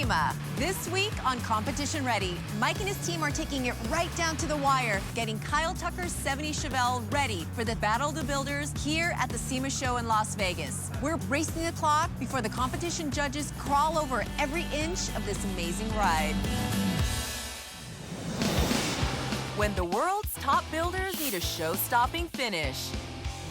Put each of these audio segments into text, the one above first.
Sema. This week on Competition Ready, Mike and his team are taking it right down to the wire, getting Kyle Tucker's 70 Chevelle ready for the Battle of the Builders here at the Sema show in Las Vegas. We're racing the clock before the competition judges crawl over every inch of this amazing ride. When the world's top builders need a show-stopping finish,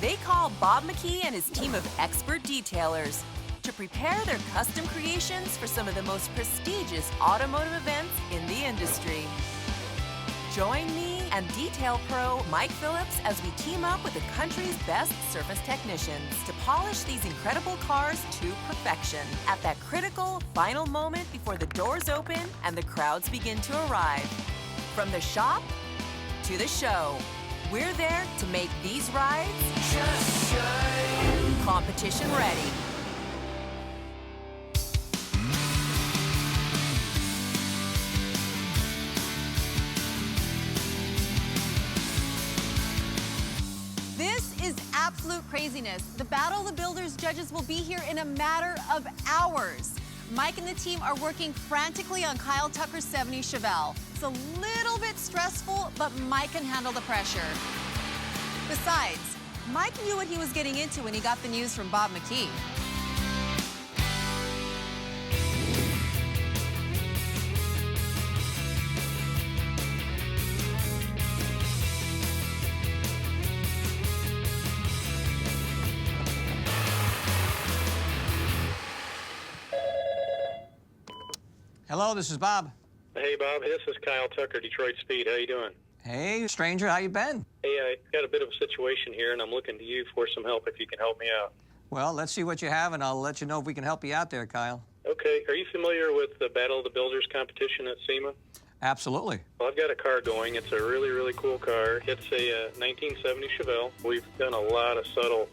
they call Bob McKee and his team of expert detailers to prepare their custom creations for some of the most prestigious automotive events in the industry. Join me and detail pro Mike Phillips as we team up with the country's best surface technicians to polish these incredible cars to perfection at that critical final moment before the doors open and the crowds begin to arrive. From the shop to the show, we're there to make these rides just shine. Competition ready. This is absolute craziness. The Battle of the Builders judges will be here in a matter of hours. Mike and the team are working frantically on Kyle Tucker's 70 Chevelle. It's a little bit stressful, but Mike can handle the pressure. Besides, Mike knew what he was getting into when he got the news from Bob McKee. Hello, this is Bob. Hey, Bob. This is Kyle Tucker, Detroit Speed. How you doing? Hey, stranger, how you been? Hey, I got a bit of a situation here, and I'm looking to you for some help if you can help me out. Well, let's see what you have, and I'll let you know if we can help you out there, Kyle. Okay. Are you familiar with the Battle of the Builders competition at Sema? Absolutely. Well, I've got a car going. It's a really, really cool car. It's a 1970 Chevelle. We've done a lot of subtle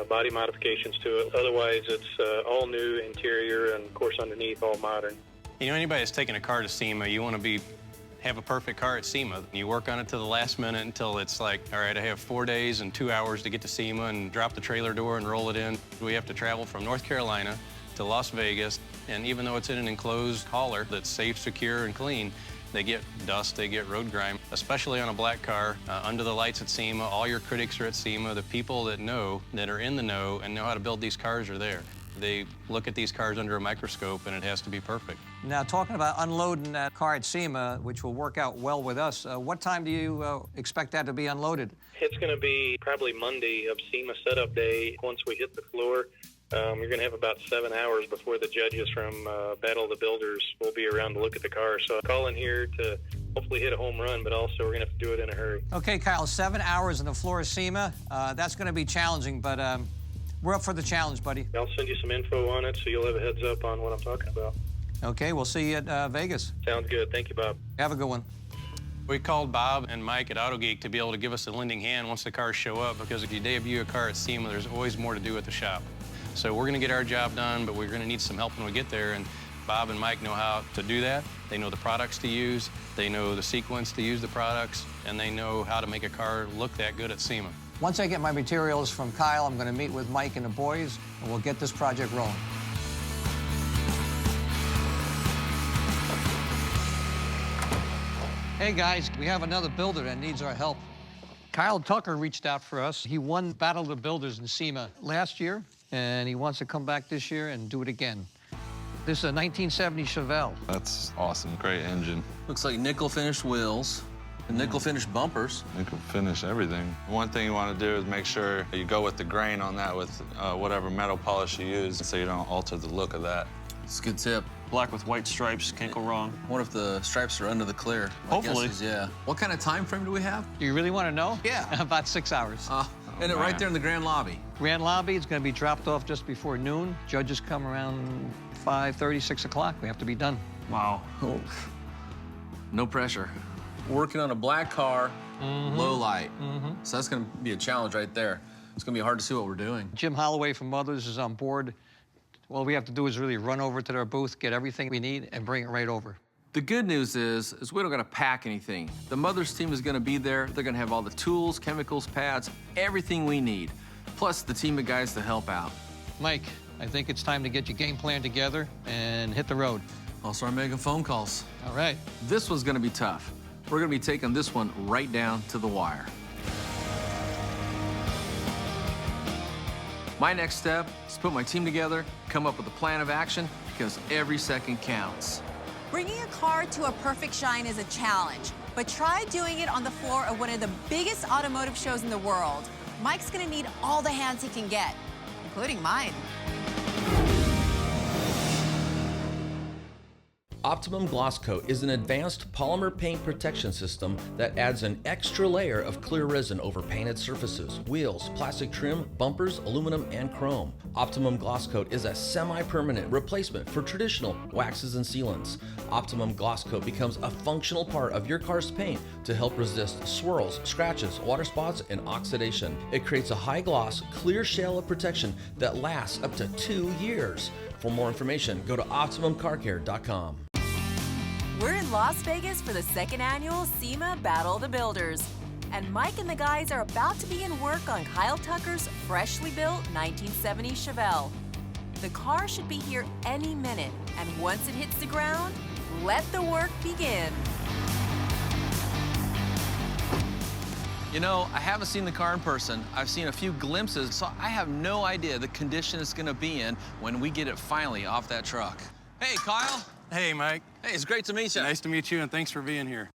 body modifications to it. Otherwise, it's all new interior and, of course, underneath, all modern. You know, anybody that's taking a car to SEMA, you want to have a perfect car at SEMA. You work on it to the last minute until it's like, all right, I have 4 days and 2 hours to get to SEMA and drop the trailer door and roll it in. We have to travel from North Carolina to Las Vegas, and even though it's in an enclosed hauler that's safe, secure, and clean, they get dust, they get road grime, especially on a black car. Under the lights at SEMA, all your critics are at SEMA. The people that are in the know and know how to build these cars are there. They look at these cars under a microscope, and it has to be perfect. Now, talking about unloading that car at SEMA, which will work out well with us, what time do you expect that to be unloaded? It's going to be probably Monday of SEMA setup day. Once we hit the floor, you're going to have about 7 hours before the judges from Battle of the Builders will be around to look at the car. So I'm calling here to hopefully hit a home run, but also we're going to have to do it in a hurry. Okay, Kyle, 7 hours on the floor of SEMA. That's going to be challenging, but we're up for the challenge, buddy. I'll send you some info on it so you'll have a heads up on what I'm talking about. Okay, we'll see you at Vegas. Sounds good. Thank you, Bob. Have a good one. We called Bob and Mike at Autogeek to be able to give us a lending hand once the cars show up, because if you debut a car at SEMA, there's always more to do at the shop. So we're going to get our job done, but we're going to need some help when we get there, and Bob and Mike know how to do that. They know the products to use, they know the sequence to use the products, and they know how to make a car look that good at SEMA. Once I get my materials from Kyle, I'm going to meet with Mike and the boys, and we'll get this project rolling. Hey, guys, we have another builder that needs our help. Kyle Tucker reached out for us. He won Battle of the Builders in SEMA last year, and he wants to come back this year and do it again. This is a 1970 Chevelle. That's awesome. Great engine. Looks like nickel-finished wheels. And nickel-finished bumpers. You can finish everything. One thing you want to do is make sure you go with the grain on that with whatever metal polish you use so you don't alter the look of that. It's a good tip. Black with white stripes, can't go wrong. What if the stripes are under the clear? Hopefully. Yeah. What kind of time frame do we have? Do you really want to know? Yeah. About 6 hours. And it right there in the grand lobby. Grand lobby is going to be dropped off just before noon. Judges come around 5:30, 6 o'clock. We have to be done. Wow. Oh. No pressure. Working on a black car, low light. So that's going to be a challenge right there. It's going to be hard to see what we're doing. Jim Holloway from Mothers is on board. All we have to do is really run over to their booth, get everything we need, and bring it right over. The good news is we don't got to pack anything. The Mothers team is going to be there. They're going to have all the tools, chemicals, pads, everything we need, plus the team of guys to help out. Mike, I think it's time to get your game plan together and hit the road. I'll start making phone calls. All right. This one's gonna be tough. We're gonna be taking this one right down to the wire. My next step is put my team together, come up with a plan of action, because every second counts. Bringing a car to a perfect shine is a challenge, but try doing it on the floor of one of the biggest automotive shows in the world. Mike's gonna need all the hands he can get, including mine. Optimum Gloss Coat is an advanced polymer paint protection system that adds an extra layer of clear resin over painted surfaces, wheels, plastic trim, bumpers, aluminum, and chrome. Optimum Gloss Coat is a semi-permanent replacement for traditional waxes and sealants. Optimum Gloss Coat becomes a functional part of your car's paint to help resist swirls, scratches, water spots, and oxidation. It creates a high-gloss, clear shell of protection that lasts up to 2 years. For more information, go to OptimumCarCare.com. We're in Las Vegas for the second annual SEMA Battle of the Builders. And Mike and the guys are about to begin work on Kyle Tucker's freshly built 1970 Chevelle. The car should be here any minute, and once it hits the ground, let the work begin. You know, I haven't seen the car in person. I've seen a few glimpses, so I have no idea the condition it's gonna be in when we get it finally off that truck. Hey, Kyle. Hey, Mike. Hey, it's great to meet you. Nice to meet you, and thanks for being here.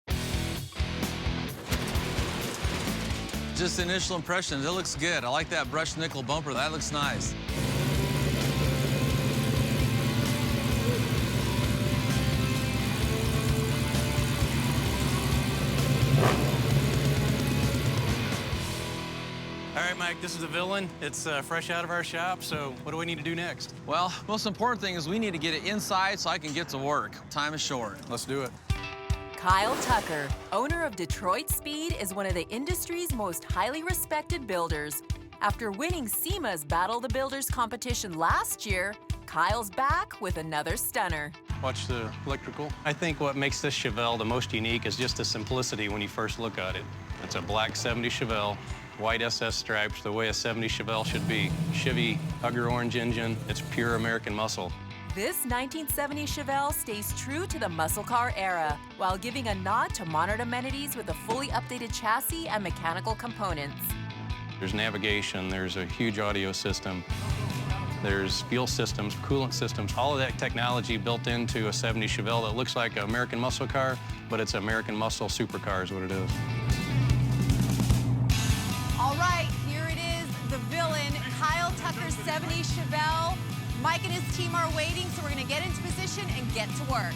Just initial impressions, it looks good. I like that brushed nickel bumper, that looks nice. All right, Mike, this is the villain. It's fresh out of our shop, so what do we need to do next? Well, most important thing is we need to get it inside so I can get to work. Time is short. Let's do it. Kyle Tucker, owner of Detroit Speed, is one of the industry's most highly respected builders. After winning SEMA's Battle of the Builders competition last year, Kyle's back with another stunner. Watch the electrical. I think what makes this Chevelle the most unique is just the simplicity when you first look at it. It's a black 70 Chevelle, white SS stripes, the way a 70 Chevelle should be. Chevy Hugger orange engine, it's pure American muscle. This 1970 Chevelle stays true to the muscle car era, while giving a nod to modern amenities with a fully updated chassis and mechanical components. There's navigation, there's a huge audio system, there's fuel systems, coolant systems, all of that technology built into a 70 Chevelle that looks like an American muscle car, but it's an American muscle supercar is what it is. All right, here it is, the villain, Kyle Tucker's 70 Chevelle. Mike and his team are waiting, so we're gonna get into position and get to work.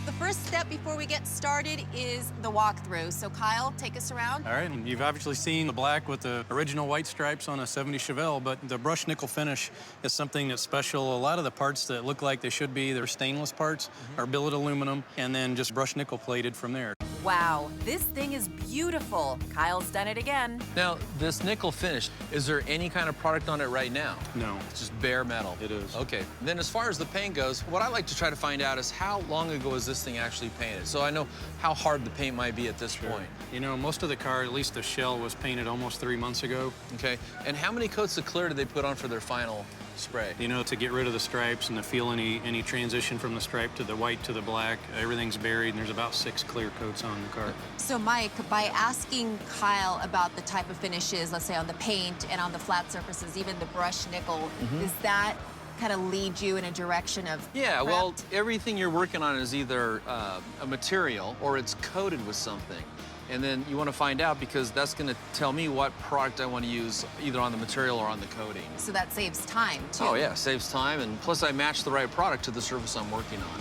The first step before we get started is the walkthrough. So Kyle, take us around. All right, and you've obviously seen the black with the original white stripes on a 70 Chevelle, but the brushed nickel finish is something that's special. A lot of the parts that look like they should be, they're stainless parts, are billet aluminum, and then just brushed nickel plated from there. Wow, this thing is beautiful. Kyle's done it again. Now, this nickel finish, is there any kind of product on it right now? No. It's just bare metal. It is. Okay. Then as far as the paint goes, what I like to try to find out is how long ago is this thing actually painted? So I know how hard the paint might be at this point. You know, most of the car, at least the shell, was painted almost 3 months ago. Okay. And how many coats of clear did they put on for their final spray? You know, to get rid of the stripes and to feel any transition from the stripe to the white to the black, everything's buried, and there's about 6 clear coats on the car. So Mike, by asking Kyle about the type of finishes, let's say on the paint and on the flat surfaces, even the brushed nickel, does that kind of lead you in a direction of Yeah, well, prepped? everything you're working on is either a material or it's coated with something. And then you want to find out because that's going to tell me what product I want to use either on the material or on the coating. So that saves time, too. Oh, yeah, saves time, and plus I match the right product to the surface I'm working on.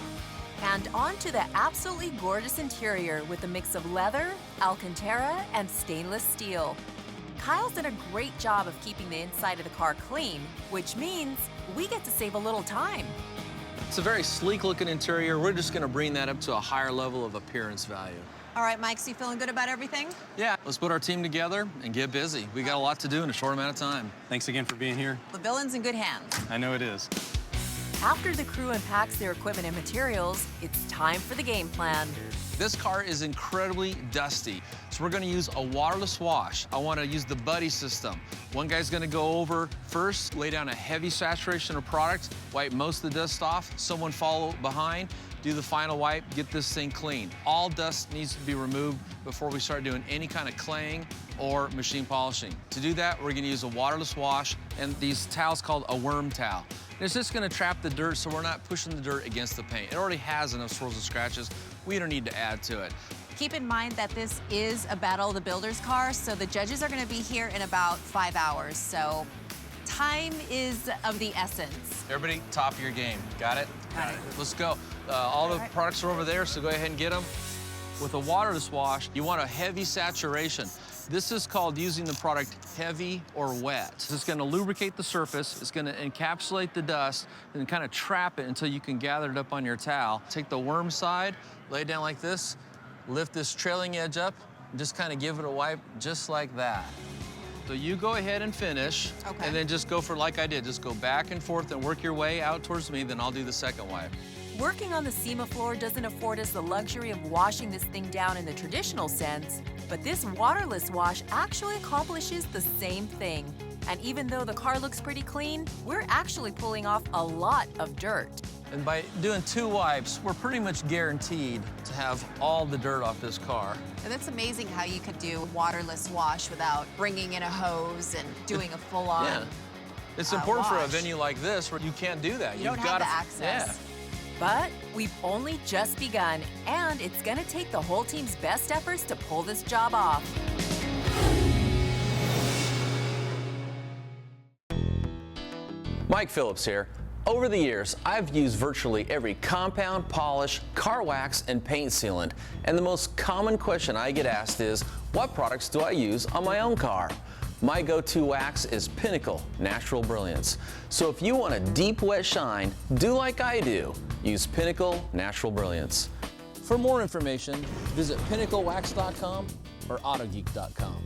And on to the absolutely gorgeous interior with a mix of leather, Alcantara, and stainless steel. Kyle's done a great job of keeping the inside of the car clean, which means we get to save a little time. It's a very sleek-looking interior. We're just going to bring that up to a higher level of appearance value. All right, Mike, so you feeling good about everything? Yeah, let's put our team together and get busy. We got a lot to do in a short amount of time. Thanks again for being here. The villain's in good hands. I know it is. After the crew unpacks their equipment and materials, it's time for the game plan. This car is incredibly dusty, so we're gonna use a waterless wash. I wanna use the buddy system. One guy's gonna go over first, lay down a heavy saturation of product, wipe most of the dust off, someone follow behind, do the final wipe, get this thing clean. All dust needs to be removed before we start doing any kind of claying or machine polishing. To do that, we're gonna use a waterless wash and these towels called a worm towel. And it's just gonna trap the dirt so we're not pushing the dirt against the paint. It already has enough swirls and scratches. We don't need to add to it. Keep in mind that this is a Battle of the Builders car, so the judges are gonna be here in about 5 hours. So time is of the essence. Everybody, top of your game. Got it? Got it. Let's go. All the products are over there, so go ahead and get them. With a waterless wash, you want a heavy saturation. This is called using the product heavy or wet. It's gonna lubricate the surface, it's gonna encapsulate the dust, and kind of trap it until you can gather it up on your towel. Take the worm side, lay it down like this, lift this trailing edge up, and just kind of give it a wipe just like that. So you go ahead and finish, and then just go for like I did. Just go back and forth and work your way out towards me, then I'll do the second wipe. Working on the Sema floor doesn't afford us the luxury of washing this thing down in the traditional sense, but this waterless wash actually accomplishes the same thing. And even though the car looks pretty clean, we're actually pulling off a lot of dirt. And by doing 2 wipes, we're pretty much guaranteed to have all the dirt off this car. And that's amazing how you could do waterless wash without bringing in a hose and doing a full-on Yeah. It's important for a wash. venue like this where you can't do that. You don't have the access. Yeah. But we've only just begun, and it's gonna take the whole team's best efforts to pull this job off. Mike Phillips here. Over the years, I've used virtually every compound, polish, car wax, and paint sealant. And the most common question I get asked is, what products do I use on my own car? My go-to wax is Pinnacle Natural Brilliance. So if you want a deep wet shine, do like I do. Use Pinnacle Natural Brilliance. For more information, visit pinnaclewax.com or autogeek.com.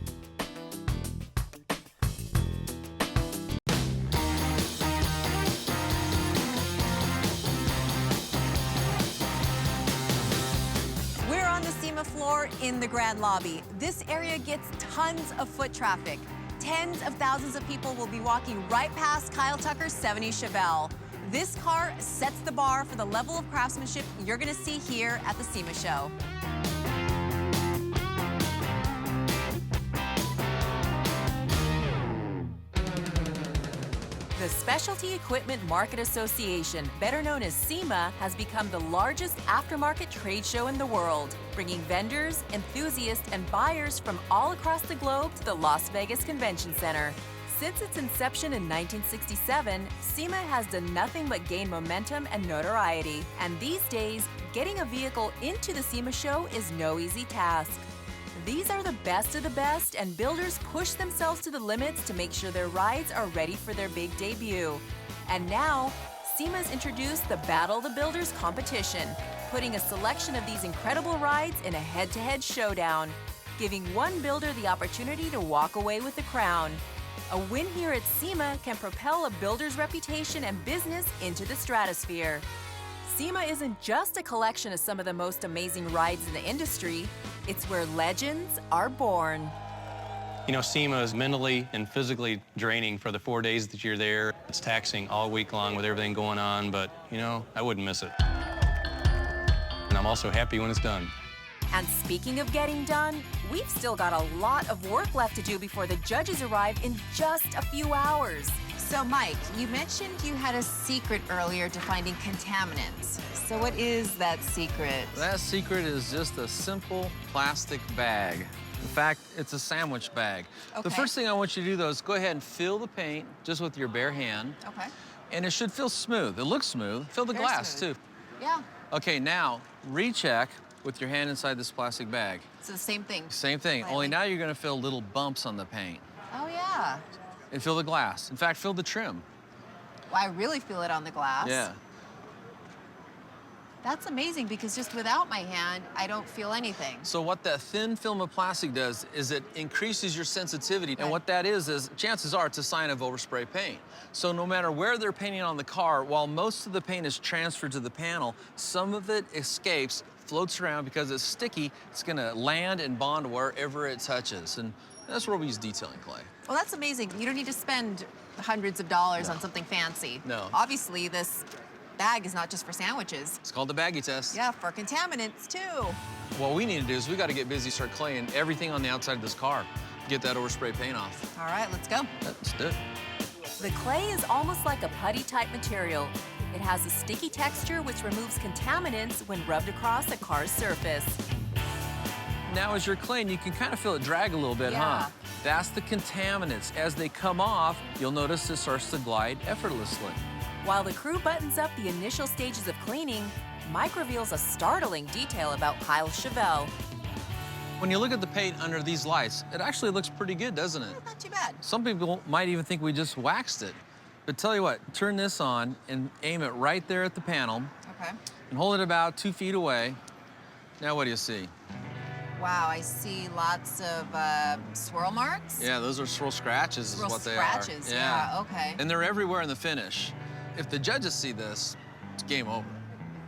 We're on the Sema floor in the Grand Lobby. This area gets tons of foot traffic. Tens of thousands of people will be walking right past Kyle Tucker's 70 Chevelle. This car sets the bar for the level of craftsmanship you're gonna see here at the Sema show. The Specialty Equipment Market Association, better known as SEMA, has become the largest aftermarket trade show in the world, bringing vendors, enthusiasts, and buyers from all across the globe to the Las Vegas Convention Center. Since its inception in 1967, SEMA has done nothing but gain momentum and notoriety. And these days, getting a vehicle into the SEMA show is no easy task. These are the best of the best, and builders push themselves to the limits to make sure their rides are ready for their big debut. And now, SEMA's introduced the Battle of the Builders competition, putting a selection of these incredible rides in a head-to-head showdown, giving one builder the opportunity to walk away with the crown. A win here at SEMA can propel a builder's reputation and business into the stratosphere. SEMA isn't just a collection of some of the most amazing rides in the industry, it's where legends are born. You know, SEMA is mentally and physically draining for the 4 days that you're there. It's taxing all week long with everything going on, but, you know, I wouldn't miss it. And I'm also happy when it's done. And speaking of getting done, we've still got a lot of work left to do before the judges arrive in just a few hours. So Mike, you mentioned you had a secret earlier to finding contaminants. So what is that secret? That secret is just a simple plastic bag. In fact, it's a sandwich bag. Okay. The first thing I want you to do, though, is go ahead and fill the paint just with your bare hand. Okay. And it should feel smooth. It looks smooth. Fill the Very glass, smooth. too. Yeah. Okay, now, recheck with your hand inside this plastic bag. So the same thing. Same thing, only now you're gonna feel little bumps on the paint. Oh, yeah. And feel the glass. In fact, feel the trim. Well, I really feel it on the glass. Yeah. That's amazing because just without my hand, I don't feel anything. So what that thin film of plastic does is it increases your sensitivity. And what that is chances are it's a sign of overspray paint. So no matter where they're painting on the car, while most of the paint is transferred to the panel, some of it escapes, floats around. Because it's sticky, it's gonna land and bond wherever it touches. And that's where we use detailing clay. Well, that's amazing. You don't need to spend hundreds of dollars on something fancy. No. Obviously, this bag is not just for sandwiches. It's called the baggie test. Yeah, for contaminants, too. What we need to do is we got to get busy, start claying everything on the outside of this car. Get that overspray paint off. All right, let's go. Let's do it. The clay is almost like a putty-type material. It has a sticky texture which removes contaminants when rubbed across a car's surface. Now as you're claying, you can kind of feel it drag a little bit, Yeah. huh? That's the contaminants. As they come off, you'll notice it starts to glide effortlessly. While the crew buttons up the initial stages of cleaning, Mike reveals a startling detail about Kyle's Chevelle. When you look at the paint under these lights, it actually looks pretty good, doesn't it? Not too bad. Some people might even think we just waxed it. But tell you what, turn this on and aim it right there at the panel Okay. and hold it about 2 feet away. Now what do you see? Wow, I see lots of swirl marks. Yeah, those are swirl scratches Swirl is what they scratches, are. yeah, okay. And they're everywhere in the finish. If the judges see this, it's game over.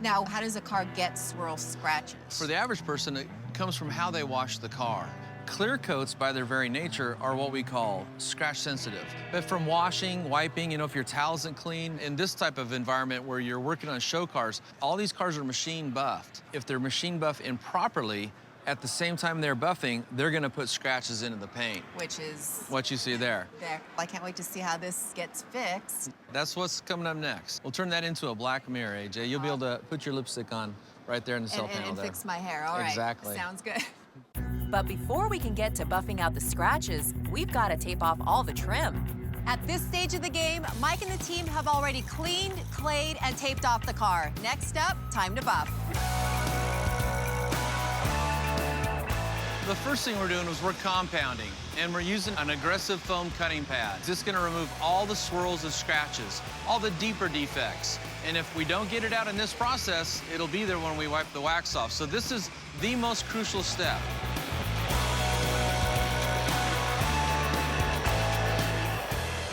Now, how does a car get swirl scratches? For the average person, it comes from how they wash the car. Clear coats, by their very nature, are what we call scratch sensitive. But from washing, wiping, if your towel isn't clean, in this type of environment where you're working on show cars, all these cars are machine buffed. If they're machine buffed improperly, at the same time they're buffing, they're gonna put scratches into the paint. Which is What you see there. there. I can't wait to see how this gets fixed. That's what's coming up next. We'll turn that into a black mirror, AJ. You'll be able to put your lipstick on right there in the cell panel And there. fix my hair, all right. Exactly. Sounds good. But before we can get to buffing out the scratches, we've got to tape off all the trim. At this stage of the game, Mike and the team have already cleaned, clayed, and taped off the car. Next up, time to buff. The first thing we're doing is we're compounding, and we're using an aggressive foam cutting pad. This is gonna remove all the swirls and scratches, all the deeper defects. And if we don't get it out in this process, it'll be there when we wipe the wax off. So this is the most crucial step.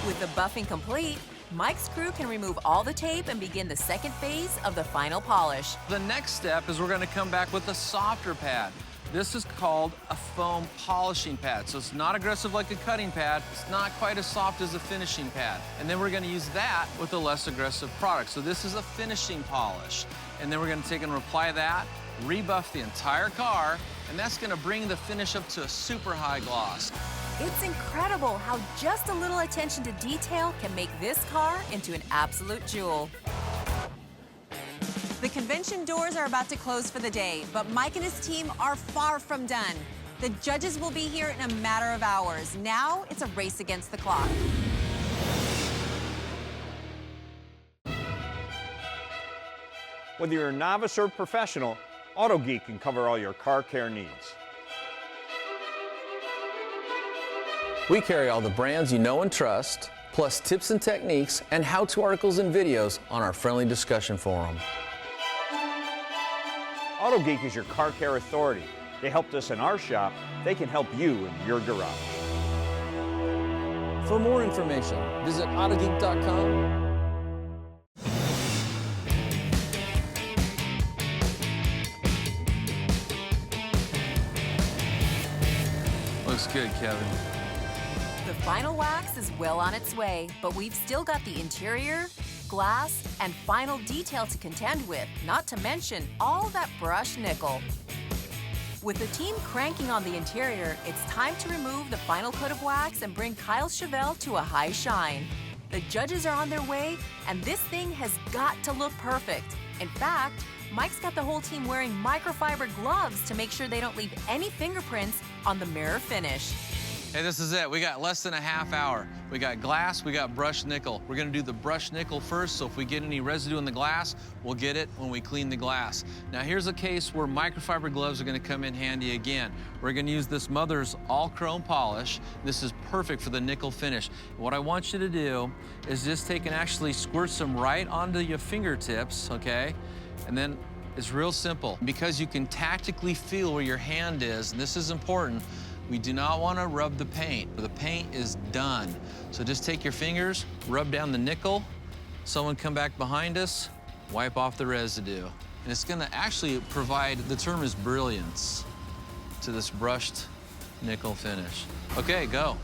With the buffing complete, Mike's crew can remove all the tape and begin the second phase of the final polish. The next step is we're gonna come back with a softer pad. This is called a foam polishing pad. So it's not aggressive like a cutting pad. It's not quite as soft as a finishing pad. And then we're gonna use that with a less aggressive product. So this is a finishing polish. And then we're gonna take and apply that, rebuff the entire car, and that's gonna bring the finish up to a super high gloss. It's incredible how just a little attention to detail can make this car into an absolute jewel. The convention doors are about to close for the day, but Mike and his team are far from done. The judges will be here in a matter of hours. Now it's a race against the clock. Whether you're a novice or professional, Autogeek can cover all your car care needs. We carry all the brands you know and trust, plus tips and techniques and how-to articles and videos on our friendly discussion forum. Autogeek is your car care authority. They helped us in our shop. They can help you in your garage. For more information, visit Autogeek.com. Looks good, Kevin. The final wax is well on its way, but we've still got the interior, glass, and final detail to contend with, not to mention all that brushed nickel. With the team cranking on the interior, it's time to remove the final coat of wax and bring Kyle's Chevelle to a high shine. The judges are on their way, and this thing has got to look perfect. In fact, Mike's got the whole team wearing microfiber gloves to make sure they don't leave any fingerprints on the mirror finish. Hey, this is it. We got less than a half hour. We got glass, we got brushed nickel. We're gonna do the brushed nickel first, so if we get any residue in the glass, we'll get it when we clean the glass. Now here's a case where microfiber gloves are gonna come in handy again. We're gonna use this Mother's all chrome polish. This is perfect for the nickel finish. What I want you to do is just take and actually squirt some right onto your fingertips, okay? And then it's real simple. Because you can tactically feel where your hand is, and this is important, we do not want to rub the paint. The paint is done. So just take your fingers, rub down the nickel. Someone come back behind us, wipe off the residue. And it's gonna actually provide, the term is brilliance, to this brushed nickel finish. Okay, go.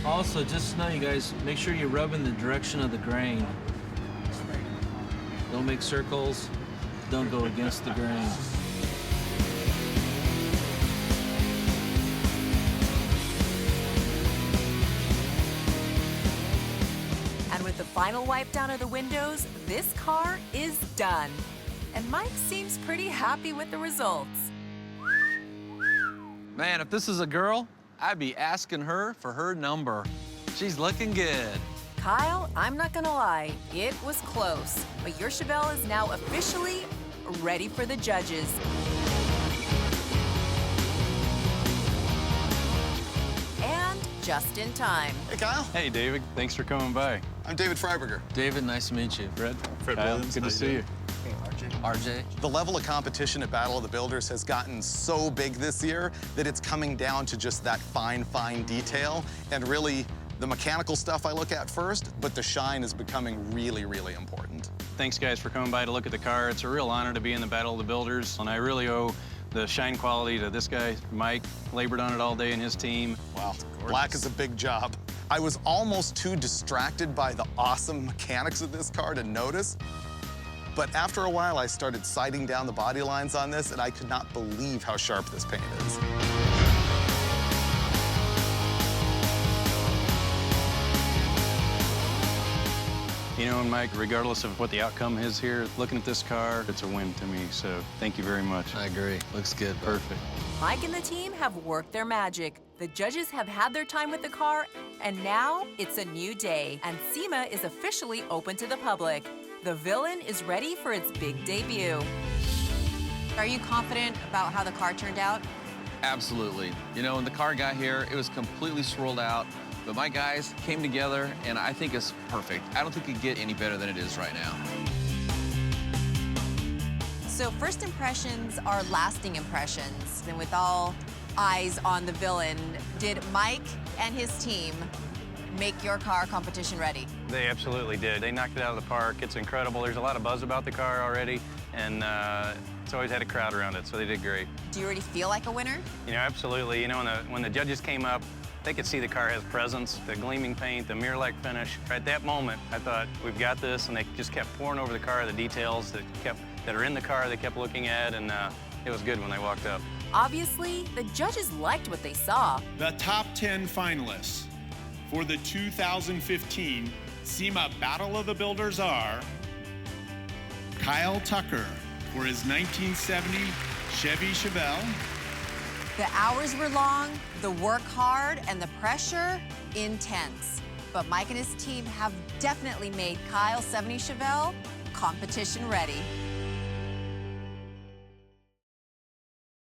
Also, just to know, you guys, make sure you rub in the direction of the grain. Don't make circles. Don't go against the grain. And with the final wipe down of the windows, this car is done. And Mike seems pretty happy with the results. Man, if this is a girl, I'd be asking her for her number. She's looking good. Kyle, I'm not gonna lie, it was close. But your Chevelle is now officially ready for the judges. And just in time. Hey, Kyle. Hey, David. Thanks for coming by. I'm David Freiberger. David, nice to meet you. Fred. Fred Kyle, Williams. good to see you. RJ. The level of competition at Battle of the Builders has gotten so big this year that it's coming down to just that fine detail. And really, the mechanical stuff I look at first, but the shine is becoming really, really important. Thanks, guys, for coming by to look at the car. It's a real honor to be in the Battle of the Builders, and I really owe the shine quality to this guy, Mike. Labored on it all day and his team. Wow, black is a big job. I was almost too distracted by the awesome mechanics of this car to notice. But after a while, I started sighting down the body lines on this, and I could not believe how sharp this paint is. You know, and Mike, regardless of what the outcome is here, looking at this car, it's a win to me, so thank you very much. I agree. Looks good. Perfect. Mike and the team have worked their magic. The judges have had their time with the car, and now it's a new day, and Sema is officially open to the public. The villain is ready for its big debut. Are you confident about how the car turned out? Absolutely. You know, when the car got here, it was completely swirled out, but my guys came together, and I think it's perfect. I don't think it could get any better than it is right now. So first impressions are lasting impressions, and with all eyes on the villain, did Mike and his team make your car competition ready? They absolutely did. They knocked it out of the park. It's incredible. There's a lot of buzz about the car already, and it's always had a crowd around it, so they did great. Do you already feel like a winner? You know, absolutely. You know, when the judges came up, they could see the car has presence, the gleaming paint, the mirror-like finish. At that moment, I thought, we've got this, and they just kept pouring over the car, the details that are in the car, they kept looking at, and it was good when they walked up. Obviously, the judges liked what they saw. The top 10 finalists for the 2015 Sema Battle of the Builders are Kyle Tucker for his 1970 Chevy Chevelle. The hours were long, the work hard, and the pressure intense. But Mike and his team have definitely made Kyle's 70 Chevelle competition ready.